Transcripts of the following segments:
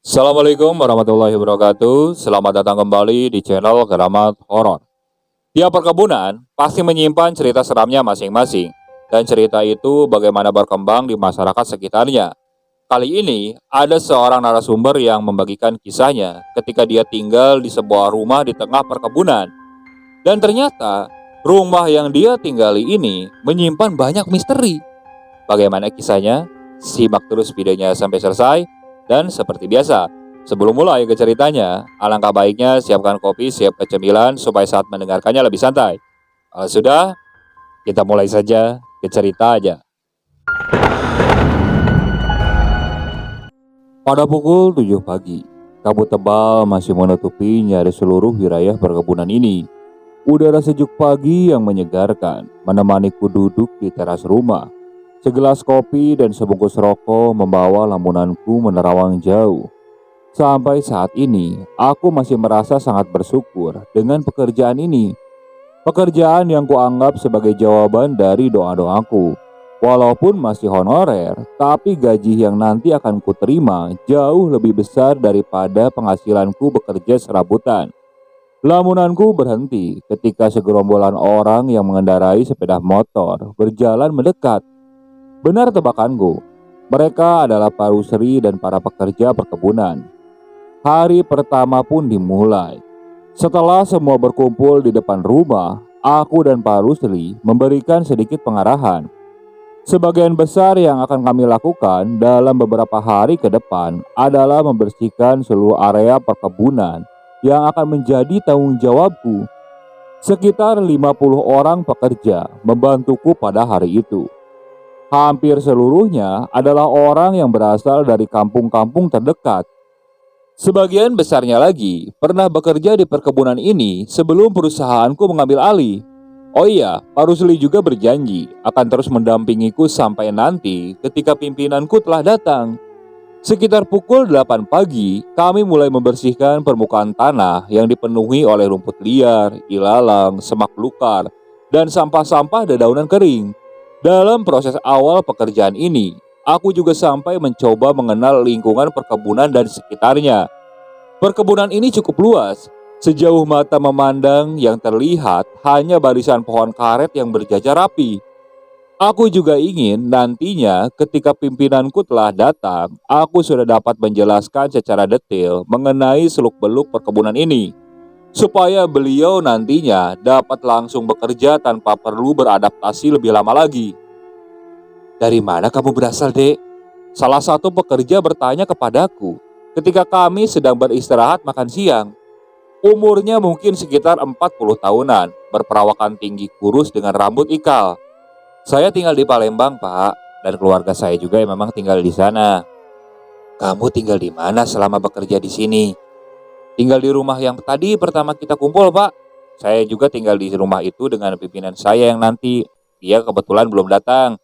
Assalamualaikum warahmatullahi wabarakatuh. Selamat datang kembali di channel Keramat Horor. Tiap perkebunan pasti menyimpan cerita seramnya masing-masing, dan cerita itu bagaimana berkembang di masyarakat sekitarnya. Kali ini ada seorang narasumber yang membagikan kisahnya ketika dia tinggal di sebuah rumah di tengah perkebunan. Dan ternyata rumah yang dia tinggali ini menyimpan banyak misteri. Bagaimana kisahnya? Simak terus videonya sampai selesai. Dan seperti biasa, sebelum mulai ke ceritanya, alangkah baiknya siapkan kopi, siap cemilan supaya saat mendengarkannya lebih santai. Kalau sudah, kita mulai saja ke cerita aja. Pada pukul 7 pagi, kabut tebal masih menutupi nyaris seluruh wilayah perkebunan ini. Udara sejuk pagi yang menyegarkan menemaniku duduk di teras rumah. Segelas kopi dan sebungkus rokok membawa lamunanku menerawang jauh. Sampai saat ini, aku masih merasa sangat bersyukur dengan pekerjaan ini. Pekerjaan yang kuanggap sebagai jawaban dari doa-doaku. Walaupun masih honorer, tapi gaji yang nanti akan kuterima jauh lebih besar daripada penghasilanku bekerja serabutan. Lamunanku berhenti ketika segerombolan orang yang mengendarai sepeda motor berjalan mendekat. Benar tebakanku, mereka adalah Pak Rusri dan para pekerja perkebunan. Hari pertama pun dimulai. Setelah semua berkumpul di depan rumah, aku dan Pak Rusri memberikan sedikit pengarahan. Sebagian besar yang akan kami lakukan dalam beberapa hari ke depan adalah membersihkan seluruh area perkebunan yang akan menjadi tanggung jawabku. Sekitar 50 orang pekerja membantuku pada hari itu. Hampir seluruhnya adalah orang yang berasal dari kampung-kampung terdekat. Sebagian besarnya lagi pernah bekerja di perkebunan ini sebelum perusahaanku mengambil alih. Oh iya, Pak Rusli juga berjanji akan terus mendampingiku sampai nanti ketika pimpinanku telah datang. Sekitar pukul 8 pagi, kami mulai membersihkan permukaan tanah yang dipenuhi oleh rumput liar, ilalang, semak belukar, dan sampah-sampah dedaunan kering. Dalam proses awal pekerjaan ini, aku juga sampai mencoba mengenal lingkungan perkebunan dan sekitarnya. Perkebunan ini cukup luas. Sejauh mata memandang yang terlihat hanya barisan pohon karet yang berjajar rapi. Aku juga ingin nantinya ketika pimpinanku telah datang, aku sudah dapat menjelaskan secara detail mengenai seluk-beluk perkebunan ini. Supaya beliau nantinya dapat langsung bekerja tanpa perlu beradaptasi lebih lama lagi. "Dari mana kamu berasal, Dek?" Salah satu pekerja bertanya kepadaku ketika kami sedang beristirahat makan siang. Umurnya mungkin sekitar 40 tahunan, berperawakan tinggi kurus dengan rambut ikal. "Saya tinggal di Palembang, Pak, dan keluarga saya juga yang memang tinggal di sana." "Kamu tinggal di mana selama bekerja di sini?" "Tinggal di rumah yang tadi pertama kita kumpul, Pak. Saya juga tinggal di rumah itu dengan pimpinan saya yang nanti. Dia kebetulan belum datang."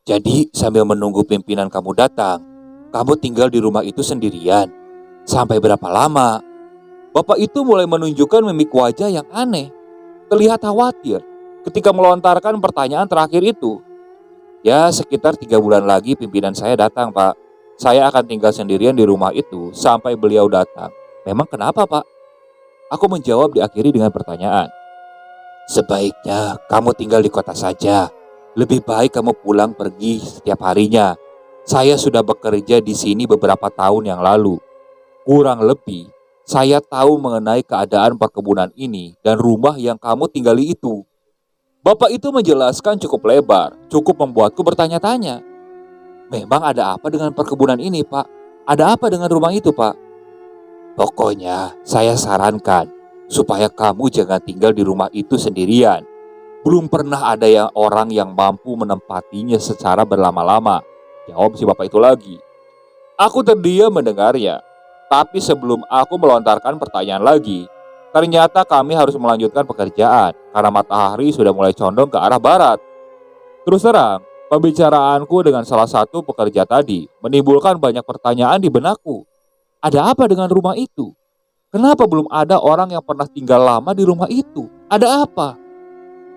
"Jadi sambil menunggu pimpinan kamu datang, kamu tinggal di rumah itu sendirian? Sampai berapa lama?" Bapak itu mulai menunjukkan mimik wajah yang aneh. Terlihat khawatir ketika melontarkan pertanyaan terakhir itu. "Ya, sekitar 3 bulan lagi pimpinan saya datang, Pak. Saya akan tinggal sendirian di rumah itu sampai beliau datang." "Memang kenapa, Pak?" Aku menjawab diakhiri dengan pertanyaan. "Sebaiknya kamu tinggal di kota saja. Lebih baik kamu pulang pergi setiap harinya. Saya sudah bekerja di sini beberapa tahun yang lalu. Kurang lebih, saya tahu mengenai keadaan perkebunan ini dan rumah yang kamu tinggali itu." Bapak itu menjelaskan cukup lebar, cukup membuatku bertanya-tanya. "Memang ada apa dengan perkebunan ini, Pak? Ada apa dengan rumah itu, Pak?" "Pokoknya saya sarankan supaya kamu jangan tinggal di rumah itu sendirian. Belum pernah ada orang yang mampu menempatinya secara berlama-lama," jawab si bapak itu lagi. Aku terdiam mendengarnya. Tapi sebelum aku melontarkan pertanyaan lagi, ternyata kami harus melanjutkan pekerjaan karena matahari sudah mulai condong ke arah barat. Terus terang, pembicaraanku dengan salah satu pekerja tadi menimbulkan banyak pertanyaan di benakku. Ada apa dengan rumah itu? Kenapa belum ada orang yang pernah tinggal lama di rumah itu? Ada apa?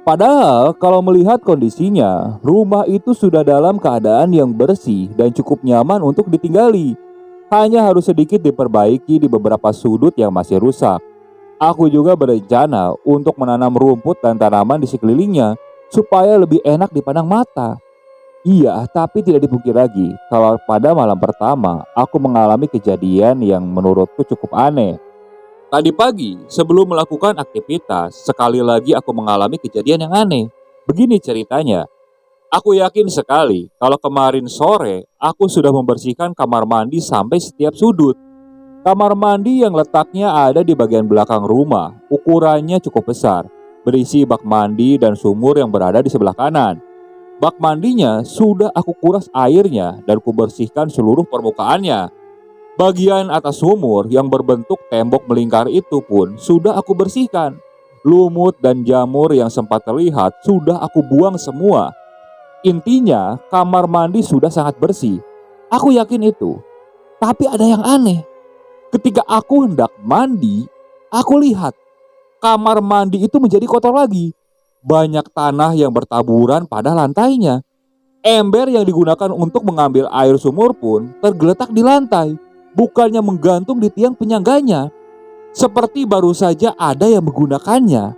Padahal kalau melihat kondisinya, rumah itu sudah dalam keadaan yang bersih dan cukup nyaman untuk ditinggali. Hanya harus sedikit diperbaiki di beberapa sudut yang masih rusak. Aku juga berencana untuk menanam rumput dan tanaman di sekelilingnya supaya lebih enak dipandang mata. Iya, tapi tidak dipungkir lagi kalau pada malam pertama aku mengalami kejadian yang menurutku cukup aneh. Tadi pagi, sebelum melakukan aktivitas, sekali lagi aku mengalami kejadian yang aneh. Begini ceritanya, aku yakin sekali kalau kemarin sore aku sudah membersihkan kamar mandi sampai setiap sudut. Kamar mandi yang letaknya ada di bagian belakang rumah, ukurannya cukup besar, berisi bak mandi dan sumur yang berada di sebelah kanan. Bak mandinya sudah aku kuras airnya dan kubersihkan seluruh permukaannya. Bagian atas sumur yang berbentuk tembok melingkar itu pun sudah aku bersihkan. Lumut dan jamur yang sempat terlihat sudah aku buang semua. Intinya, kamar mandi sudah sangat bersih. Aku yakin itu. Tapi ada yang aneh. Ketika aku hendak mandi, aku lihat kamar mandi itu menjadi kotor lagi. Banyak tanah yang bertaburan pada lantainya. Ember yang digunakan untuk mengambil air sumur pun tergeletak di lantai, bukannya menggantung di tiang penyangganya. Seperti baru saja ada yang menggunakannya.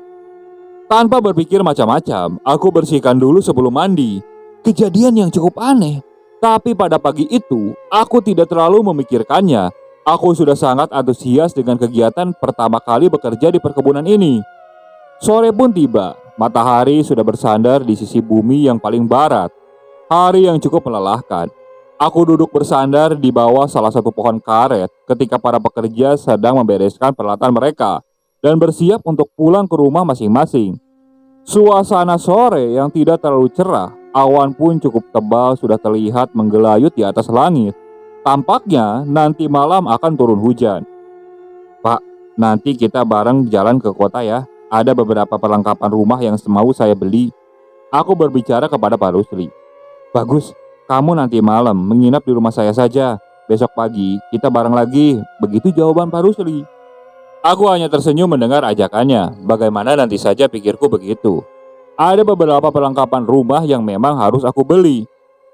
Tanpa berpikir macam-macam, aku bersihkan dulu sebelum mandi. Kejadian yang cukup aneh. Tapi pada pagi itu, aku tidak terlalu memikirkannya. Aku sudah sangat antusias dengan kegiatan pertama kali bekerja di perkebunan ini. Sore pun tiba, matahari sudah bersandar di sisi bumi yang paling barat. Hari yang cukup melelahkan. Aku duduk bersandar di bawah salah satu pohon karet ketika para pekerja sedang membereskan peralatan mereka dan bersiap untuk pulang ke rumah masing-masing. Suasana sore yang tidak terlalu cerah, awan pun cukup tebal sudah terlihat menggelayut di atas langit. Tampaknya nanti malam akan turun hujan. Pak, nanti kita bareng jalan ke kota ya. Ada beberapa perlengkapan rumah yang mau saya beli. Aku berbicara kepada Pak Rusli. Bagus, kamu nanti malam menginap di rumah saya saja. Besok pagi kita bareng lagi. Begitu jawaban Pak Rusli. Aku hanya tersenyum mendengar ajakannya. Bagaimana nanti saja pikirku begitu. Ada beberapa perlengkapan rumah yang memang harus aku beli.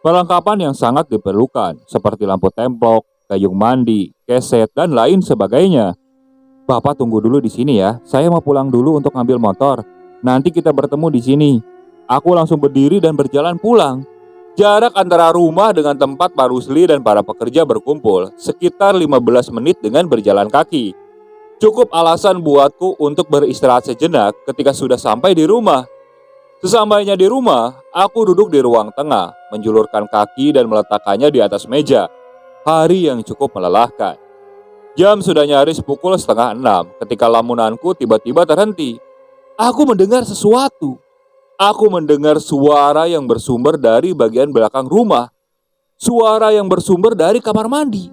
Perlengkapan yang sangat diperlukan, seperti lampu templok, gayung mandi, keset, dan lain sebagainya. Bapak tunggu dulu di sini ya. Saya mau pulang dulu untuk ngambil motor. Nanti kita bertemu di sini. Aku langsung berdiri dan berjalan pulang. Jarak antara rumah dengan tempat Pak Rusli dan para pekerja berkumpul sekitar 15 menit dengan berjalan kaki. Cukup alasan buatku untuk beristirahat sejenak ketika sudah sampai di rumah. Sesampainya di rumah, aku duduk di ruang tengah, menjulurkan kaki dan meletakkannya di atas meja. Hari yang cukup melelahkan. Jam sudah nyaris pukul 5:30 ketika lamunanku tiba-tiba terhenti. Aku mendengar sesuatu. Aku mendengar suara yang bersumber dari bagian belakang rumah. Suara yang bersumber dari kamar mandi.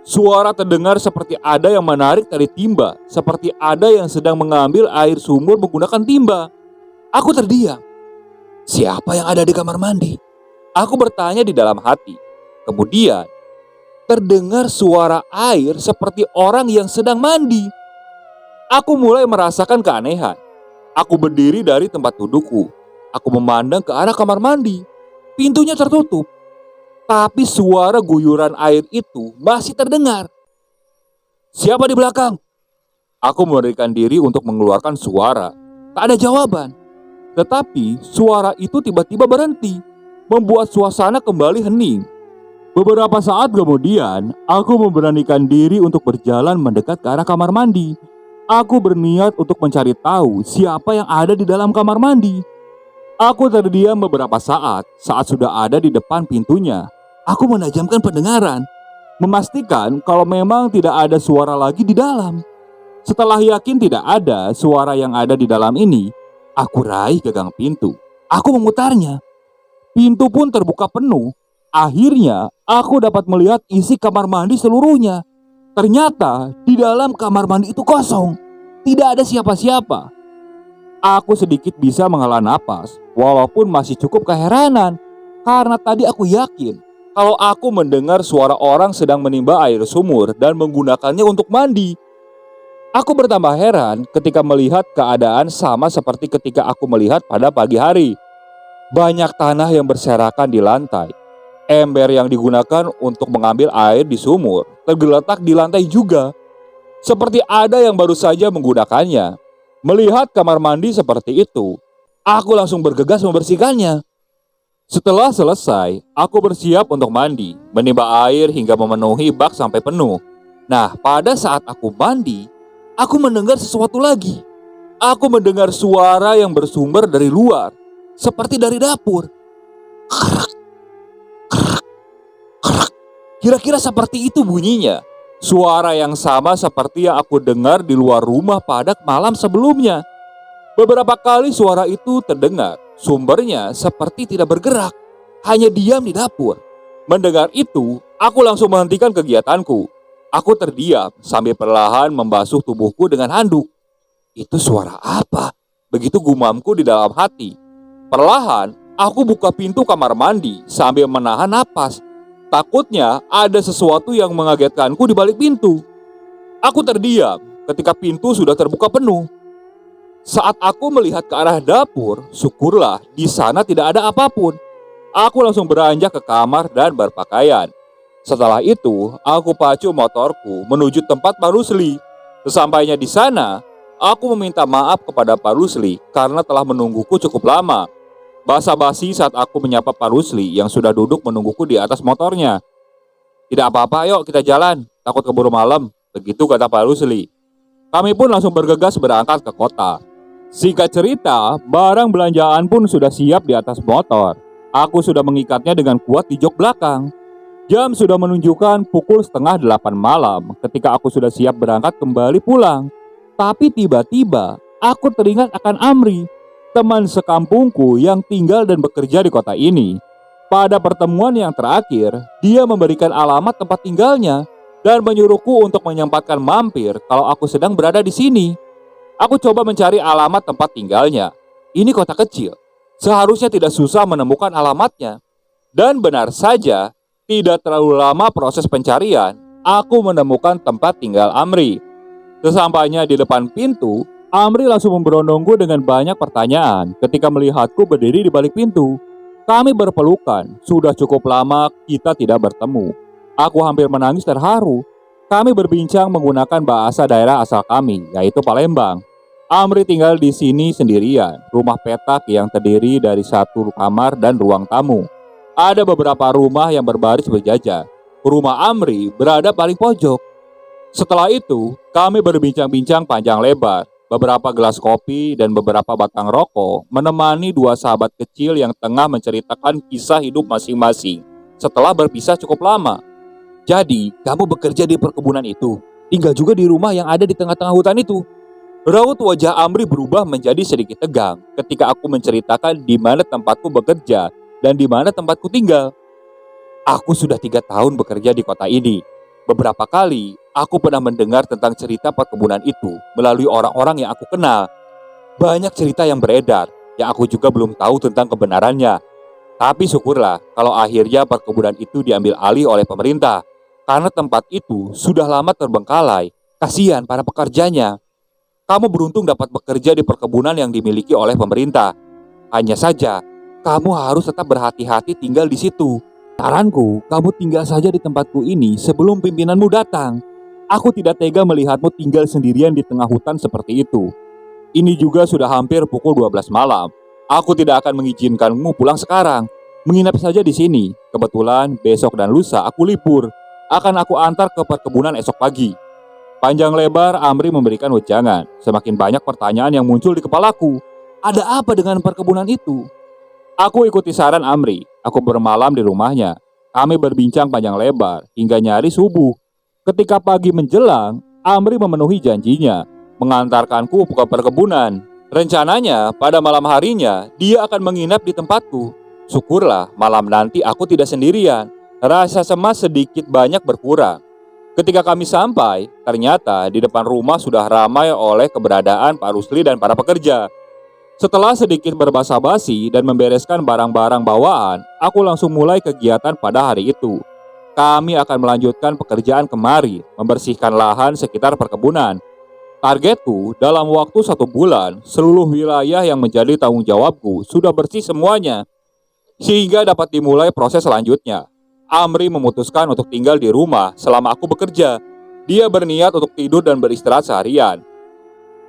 Suara terdengar seperti ada yang menarik tali timba, seperti ada yang sedang mengambil air sumur menggunakan timba. Aku terdiam. Siapa yang ada di kamar mandi? Aku bertanya di dalam hati. Kemudian, terdengar suara air seperti orang yang sedang mandi. Aku mulai merasakan keanehan. Aku berdiri dari tempat dudukku. Aku memandang ke arah kamar mandi. Pintunya tertutup. Tapi suara guyuran air itu masih terdengar. Siapa di belakang? Aku memberikan diri untuk mengeluarkan suara. Tak ada jawaban. Tetapi suara itu tiba-tiba berhenti, membuat suasana kembali hening. Beberapa saat kemudian, aku memberanikan diri untuk berjalan mendekat ke arah kamar mandi. Aku berniat untuk mencari tahu siapa yang ada di dalam kamar mandi. Aku terdiam beberapa saat sudah ada di depan pintunya. Aku menajamkan pendengaran, memastikan kalau memang tidak ada suara lagi di dalam. Setelah yakin tidak ada suara yang ada di dalam ini, aku raih gagang pintu. Aku memutarnya. Pintu pun terbuka penuh. Akhirnya, aku dapat melihat isi kamar mandi seluruhnya. Ternyata, di dalam kamar mandi itu kosong. Tidak ada siapa-siapa. Aku sedikit bisa menghela napas, walaupun masih cukup keheranan. Karena tadi aku yakin, kalau aku mendengar suara orang sedang menimba air sumur dan menggunakannya untuk mandi. Aku bertambah heran ketika melihat keadaan sama seperti ketika aku melihat pada pagi hari. Banyak tanah yang berserakan di lantai. Ember yang digunakan untuk mengambil air di sumur tergeletak di lantai juga, seperti ada yang baru saja menggunakannya. Melihat kamar mandi seperti itu, aku langsung bergegas membersihkannya. Setelah selesai, aku bersiap untuk mandi, menimba air hingga memenuhi bak sampai penuh. Nah, pada saat aku mandi, aku mendengar sesuatu lagi. Aku mendengar suara yang bersumber dari luar, seperti dari dapur. Kerak, kerak, kerak. Kira-kira seperti itu bunyinya. Suara yang sama seperti yang aku dengar di luar rumah pada malam sebelumnya. Beberapa kali suara itu terdengar. Sumbernya seperti tidak bergerak, hanya diam di dapur. Mendengar itu, aku langsung menghentikan kegiatanku. Aku terdiam sambil perlahan membasuh tubuhku dengan handuk. Itu suara apa? Begitu gumamku di dalam hati. Perlahan, aku buka pintu kamar mandi sambil menahan napas. Takutnya ada sesuatu yang mengagetkanku di balik pintu. Aku terdiam ketika pintu sudah terbuka penuh. Saat aku melihat ke arah dapur, syukurlah di sana tidak ada apapun. Aku langsung beranjak ke kamar dan berpakaian. Setelah itu, aku pacu motorku menuju tempat Pak Rusli. Sesampainya di sana, aku meminta maaf kepada Pak Rusli karena telah menungguku cukup lama. Basa-basi saat aku menyapa Pak Rusli yang sudah duduk menungguku di atas motornya. Tidak apa-apa, yuk kita jalan, takut keburu malam, begitu kata Pak Rusli. Kami pun langsung bergegas berangkat ke kota. Singkat cerita, barang belanjaan pun sudah siap di atas motor. Aku sudah mengikatnya dengan kuat di jok belakang. Jam sudah menunjukkan pukul 7:30 malam ketika aku sudah siap berangkat kembali pulang. Tapi tiba-tiba aku teringat akan Amri, teman sekampungku yang tinggal dan bekerja di kota ini. Pada pertemuan yang terakhir, dia memberikan alamat tempat tinggalnya dan menyuruhku untuk menyempatkan mampir kalau aku sedang berada di sini. Aku coba mencari alamat tempat tinggalnya. Ini kota kecil, seharusnya tidak susah menemukan alamatnya. Dan benar saja, tidak terlalu lama proses pencarian, aku menemukan tempat tinggal Amri. Sesampainya di depan pintu, Amri langsung memberondongku dengan banyak pertanyaan ketika melihatku berdiri di balik pintu. Kami berpelukan, sudah cukup lama kita tidak bertemu. Aku hampir menangis terharu. Kami berbincang menggunakan bahasa daerah asal kami, yaitu Palembang. Amri tinggal di sini sendirian, rumah petak yang terdiri dari satu kamar dan ruang tamu. Ada beberapa rumah yang berbaris berjajar. Rumah Amri berada paling pojok. Setelah itu, kami berbincang-bincang panjang lebar. Beberapa gelas kopi dan beberapa batang rokok menemani dua sahabat kecil yang tengah menceritakan kisah hidup masing-masing setelah berpisah cukup lama. Jadi, kamu bekerja di perkebunan itu, tinggal juga di rumah yang ada di tengah-tengah hutan itu. Raut wajah Amri berubah menjadi sedikit tegang ketika aku menceritakan di mana tempatku bekerja dan di mana tempatku tinggal. Aku sudah 3 tahun bekerja di kota ini. Beberapa kali, aku pernah mendengar tentang cerita perkebunan itu melalui orang-orang yang aku kenal. Banyak cerita yang beredar, yang aku juga belum tahu tentang kebenarannya. Tapi syukurlah kalau akhirnya perkebunan itu diambil alih oleh pemerintah. Karena tempat itu sudah lama terbengkalai, kasihan para pekerjanya. Kamu beruntung dapat bekerja di perkebunan yang dimiliki oleh pemerintah. Hanya saja, kamu harus tetap berhati-hati tinggal di situ. Saranku, kamu tinggal saja di tempatku ini sebelum pimpinanmu datang. Aku tidak tega melihatmu tinggal sendirian di tengah hutan seperti itu. Ini juga sudah hampir pukul 12 malam. Aku tidak akan mengizinkanmu pulang sekarang. Menginap saja di sini. Kebetulan besok dan lusa aku libur. Akan aku antar ke perkebunan esok pagi. Panjang lebar Amri memberikan wejangan. Semakin banyak pertanyaan yang muncul di kepalaku. Ada apa dengan perkebunan itu? Aku ikuti saran Amri. Aku bermalam di rumahnya. Kami berbincang panjang lebar hingga nyaris subuh. Ketika pagi menjelang, Amri memenuhi janjinya, mengantarkanku ke perkebunan. Rencananya pada malam harinya dia akan menginap di tempatku. Syukurlah malam nanti aku tidak sendirian. Rasa cemas sedikit banyak berkurang. Ketika kami sampai, ternyata di depan rumah sudah ramai oleh keberadaan Pak Rusli dan para pekerja. Setelah sedikit berbasa-basi dan membereskan barang-barang bawaan, aku langsung mulai kegiatan pada hari itu. Kami akan melanjutkan pekerjaan kemari, membersihkan lahan sekitar perkebunan. Targetku, dalam waktu 1 bulan, seluruh wilayah yang menjadi tanggung jawabku sudah bersih semuanya. Sehingga dapat dimulai proses selanjutnya. Amri memutuskan untuk tinggal di rumah selama aku bekerja. Dia berniat untuk tidur dan beristirahat seharian.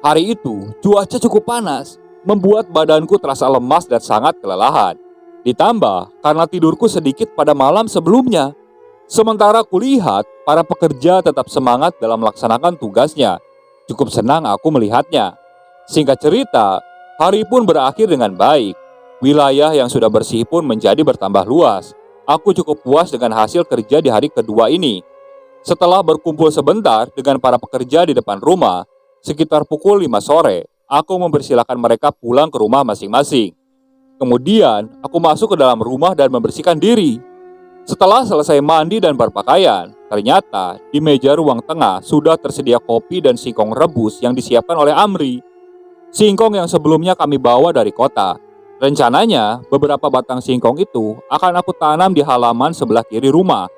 Hari itu, cuaca cukup panas, membuat badanku terasa lemas dan sangat kelelahan. Ditambah karena tidurku sedikit pada malam sebelumnya. Sementara kulihat para pekerja tetap semangat dalam melaksanakan tugasnya. Cukup senang aku melihatnya. Singkat cerita, hari pun berakhir dengan baik. Wilayah yang sudah bersih pun menjadi bertambah luas. Aku cukup puas dengan hasil kerja di hari kedua ini. Setelah berkumpul sebentar dengan para pekerja di depan rumah, sekitar pukul 5 sore, aku mempersilahkan mereka pulang ke rumah masing-masing. Kemudian, aku masuk ke dalam rumah dan membersihkan diri. Setelah selesai mandi dan berpakaian, ternyata di meja ruang tengah sudah tersedia kopi dan singkong rebus yang disiapkan oleh Amri. Singkong yang sebelumnya kami bawa dari kota. Rencananya, beberapa batang singkong itu akan aku tanam di halaman sebelah kiri rumah.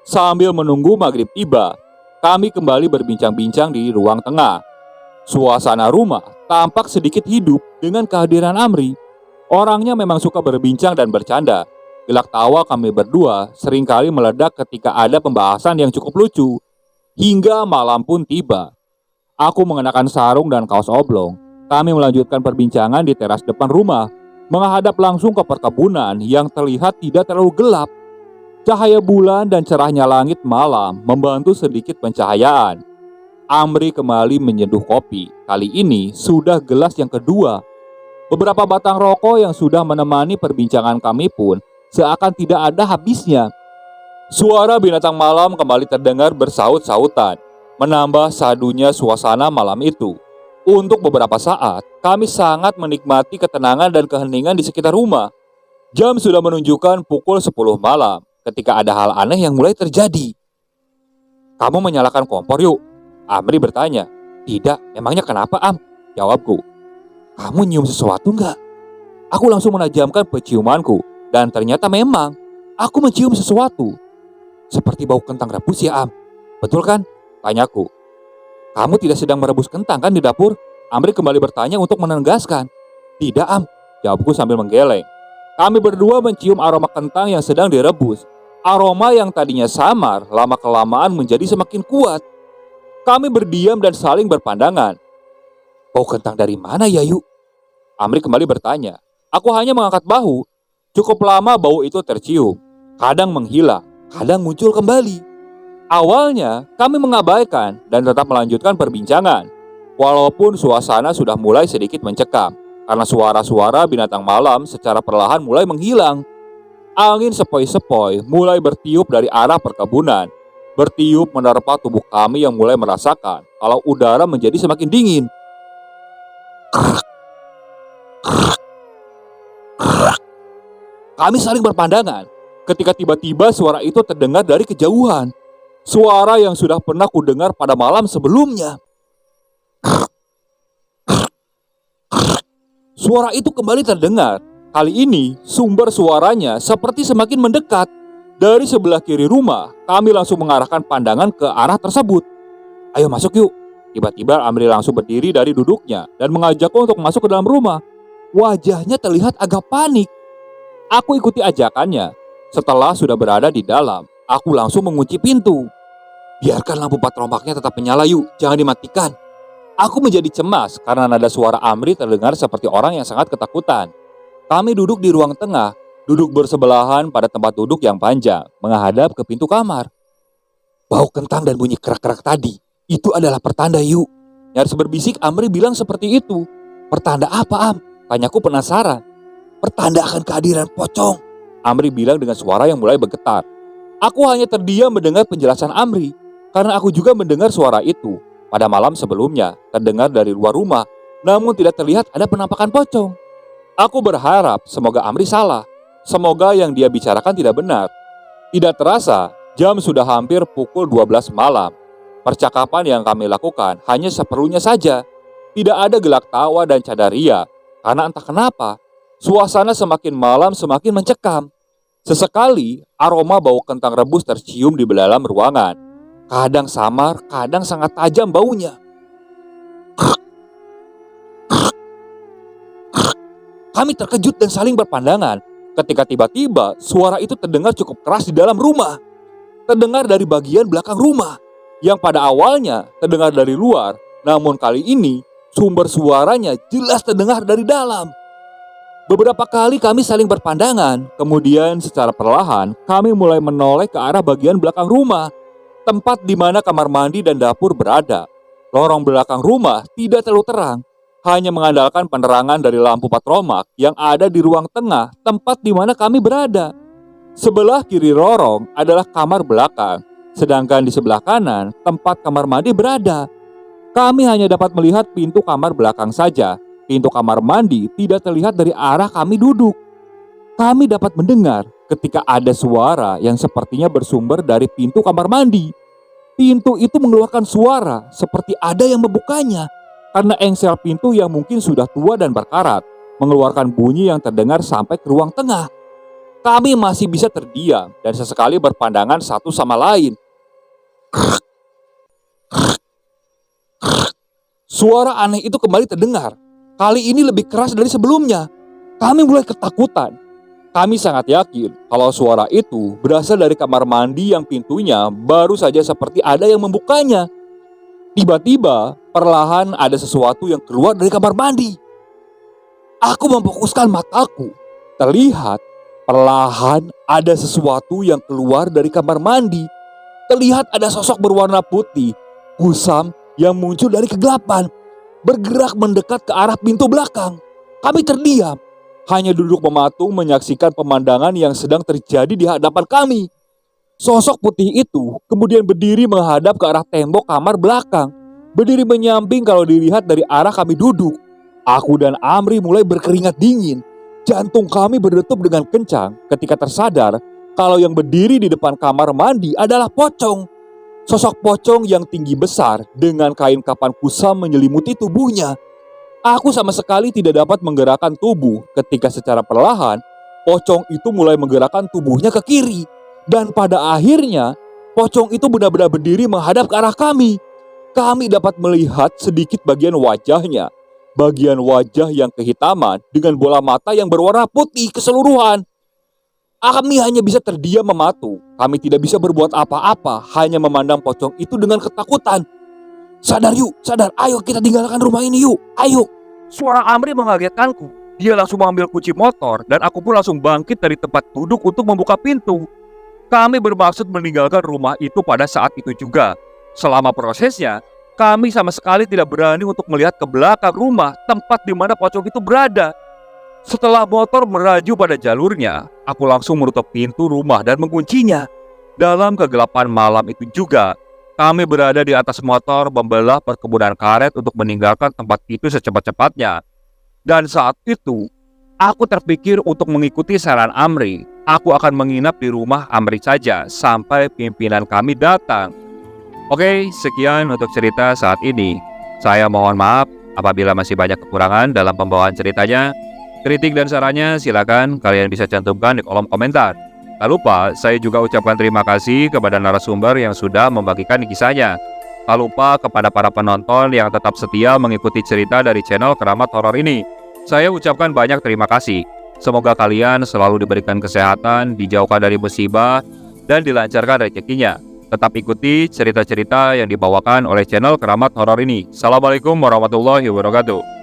Sambil menunggu maghrib tiba, kami kembali berbincang-bincang di ruang tengah. Suasana rumah tampak sedikit hidup dengan kehadiran Amri. Orangnya memang suka berbincang dan bercanda. Gelak tawa kami berdua seringkali meledak ketika ada pembahasan yang cukup lucu. Hingga malam pun tiba. Aku mengenakan sarung dan kaos oblong. Kami melanjutkan perbincangan di teras depan rumah, menghadap langsung ke perkebunan yang terlihat tidak terlalu gelap. Cahaya bulan dan cerahnya langit malam membantu sedikit pencahayaan. Amri kembali menyeduh kopi. Kali ini sudah gelas yang kedua. Beberapa batang rokok yang sudah menemani perbincangan kami pun seakan tidak ada habisnya. Suara binatang malam kembali terdengar bersaut-sautan, menambah sadunya suasana malam itu. Untuk beberapa saat, kami sangat menikmati ketenangan dan keheningan di sekitar rumah. Jam sudah menunjukkan pukul 10 malam ketika ada hal aneh yang mulai terjadi. "Kamu menyalakan kompor yuk?" Amri bertanya. "Tidak, emangnya kenapa, Am?" jawabku. "Kamu nyium sesuatu nggak?" Aku langsung menajamkan penciumanku. Dan ternyata memang, aku mencium sesuatu. "Seperti bau kentang rebus ya, Am. Betul kan?" tanyaku. "Kamu tidak sedang merebus kentang kan di dapur?" Amri kembali bertanya untuk menegaskan. "Tidak, Am," jawabku sambil menggeleng. Kami berdua mencium aroma kentang yang sedang direbus. Aroma yang tadinya samar, lama-kelamaan menjadi semakin kuat. Kami berdiam dan saling berpandangan. "Bau kentang dari mana ya, Yu?" Amri kembali bertanya. Aku hanya mengangkat bahu. Cukup lama bau itu tercium, kadang menghilang, kadang muncul kembali. Awalnya kami mengabaikan dan tetap melanjutkan perbincangan, walaupun suasana sudah mulai sedikit mencekam, karena suara-suara binatang malam secara perlahan mulai menghilang. Angin sepoi-sepoi mulai bertiup dari arah perkebunan, bertiup menerpa tubuh kami yang mulai merasakan kalau udara menjadi semakin dingin. Kami saling berpandangan ketika tiba-tiba suara itu terdengar dari kejauhan. Suara yang sudah pernah kudengar pada malam sebelumnya. Suara itu kembali terdengar. Kali ini sumber suaranya seperti semakin mendekat. Dari sebelah kiri rumah, kami langsung mengarahkan pandangan ke arah tersebut. "Ayo masuk yuk." Tiba-tiba Amri langsung berdiri dari duduknya dan mengajakku untuk masuk ke dalam rumah. Wajahnya terlihat agak panik. Aku ikuti ajakannya. Setelah sudah berada di dalam, aku langsung mengunci pintu. "Biarkan lampu patromaknya tetap menyala yuk, jangan dimatikan." Aku menjadi cemas karena nada suara Amri terdengar seperti orang yang sangat ketakutan. Kami duduk di ruang tengah, duduk bersebelahan pada tempat duduk yang panjang, menghadap ke pintu kamar. "Bau kentang dan bunyi kerak-kerak tadi, itu adalah pertanda yuk." Nyaris berbisik Amri bilang seperti itu. "Pertanda apa, Am?" tanyaku penasaran. "Pertanda akan kehadiran pocong," Amri bilang dengan suara yang mulai bergetar. Aku hanya terdiam mendengar penjelasan Amri, karena aku juga mendengar suara itu. Pada malam sebelumnya, terdengar dari luar rumah, namun tidak terlihat ada penampakan pocong. Aku berharap semoga Amri salah, semoga yang dia bicarakan tidak benar. Tidak terasa, jam sudah hampir pukul 12 malam. Percakapan yang kami lakukan hanya seperlunya saja. Tidak ada gelak tawa dan canda ria, karena entah kenapa, suasana semakin malam semakin mencekam. Sesekali, aroma bau kentang rebus tercium di dalam ruangan. Kadang samar, kadang sangat tajam baunya. Kami terkejut dan saling berpandangan. ketika tiba-tiba suara itu terdengar cukup keras di dalam rumah. Terdengar dari bagian belakang rumah, yang pada awalnya terdengar dari luar, namun kali ini sumber suaranya jelas terdengar dari dalam. Beberapa kali kami saling berpandangan, kemudian secara perlahan kami mulai menoleh ke arah bagian belakang rumah, tempat di mana kamar mandi dan dapur berada. Lorong belakang rumah tidak terlalu terang, hanya mengandalkan penerangan dari lampu patromak yang ada di ruang tengah tempat di mana kami berada. Sebelah kiri lorong adalah kamar belakang, sedangkan di sebelah kanan tempat kamar mandi berada. Kami hanya dapat melihat pintu kamar belakang saja. Pintu kamar mandi tidak terlihat dari arah kami duduk. Kami dapat mendengar ketika ada suara yang sepertinya bersumber dari pintu kamar mandi. Pintu itu mengeluarkan suara seperti ada yang membukanya, karena engsel pintu yang mungkin sudah tua dan berkarat mengeluarkan bunyi yang terdengar sampai ke ruang tengah. Kami masih bisa terdiam dan sesekali berpandangan satu sama lain. Suara aneh itu kembali terdengar. Kali ini lebih keras dari sebelumnya. Kami mulai ketakutan. Kami sangat yakin kalau suara itu berasal dari kamar mandi yang pintunya baru saja seperti ada yang membukanya. Tiba-tiba, perlahan ada sesuatu yang keluar dari kamar mandi. Aku memfokuskan mataku. Terlihat perlahan ada sesuatu yang keluar dari kamar mandi. Terlihat ada sosok berwarna putih, kusam yang muncul dari kegelapan, bergerak mendekat ke arah pintu belakang. Kami terdiam, hanya duduk mematung menyaksikan pemandangan yang sedang terjadi di hadapan kami. Sosok putih itu kemudian berdiri menghadap ke arah tembok kamar belakang, berdiri menyamping kalau dilihat dari arah kami duduk. Aku dan Amri mulai berkeringat dingin. Jantung kami berdetup dengan kencang ketika tersadar kalau yang berdiri di depan kamar mandi adalah pocong. Sosok pocong yang tinggi besar dengan kain kapan kusam menyelimuti tubuhnya. Aku sama sekali tidak dapat menggerakkan tubuh ketika secara perlahan pocong itu mulai menggerakkan tubuhnya ke kiri. Dan pada akhirnya pocong itu benar-benar berdiri menghadap ke arah kami. Kami dapat melihat sedikit bagian wajahnya. Bagian wajah yang kehitaman dengan bola mata yang berwarna putih keseluruhan. Kami hanya bisa terdiam mematung. Kami tidak bisa berbuat apa-apa, hanya memandang pocong itu dengan ketakutan. Sadar yuk, sadar, ayo kita tinggalkan rumah ini yuk, ayo. Suara Amri mengagetkanku. Dia langsung mengambil kunci motor dan aku pun langsung bangkit dari tempat duduk untuk membuka pintu. Kami bermaksud meninggalkan rumah itu pada saat itu juga. Selama prosesnya, kami sama sekali tidak berani untuk melihat ke belakang rumah tempat di mana pocong itu berada. Setelah motor melaju pada jalurnya, aku langsung menutup pintu rumah dan menguncinya. Dalam kegelapan malam itu juga, kami berada di atas motor membelah perkebunan karet untuk meninggalkan tempat itu secepat-cepatnya. Dan saat itu, aku terpikir untuk mengikuti saran Amri. Aku akan menginap di rumah Amri saja sampai pimpinan kami datang. Oke, sekian untuk cerita saat ini. Saya mohon maaf apabila masih banyak kekurangan dalam pembawaan ceritanya. Kritik dan sarannya silakan kalian bisa cantumkan di kolom komentar. Tak lupa, saya juga ucapkan terima kasih kepada narasumber yang sudah membagikan kisahnya. Tak lupa kepada para penonton yang tetap setia mengikuti cerita dari channel Keramat Horor ini. Saya ucapkan banyak terima kasih. Semoga kalian selalu diberikan kesehatan, dijauhkan dari musibah, dan dilancarkan rezekinya. Tetap ikuti cerita-cerita yang dibawakan oleh channel Keramat Horor ini. Assalamualaikum warahmatullahi wabarakatuh.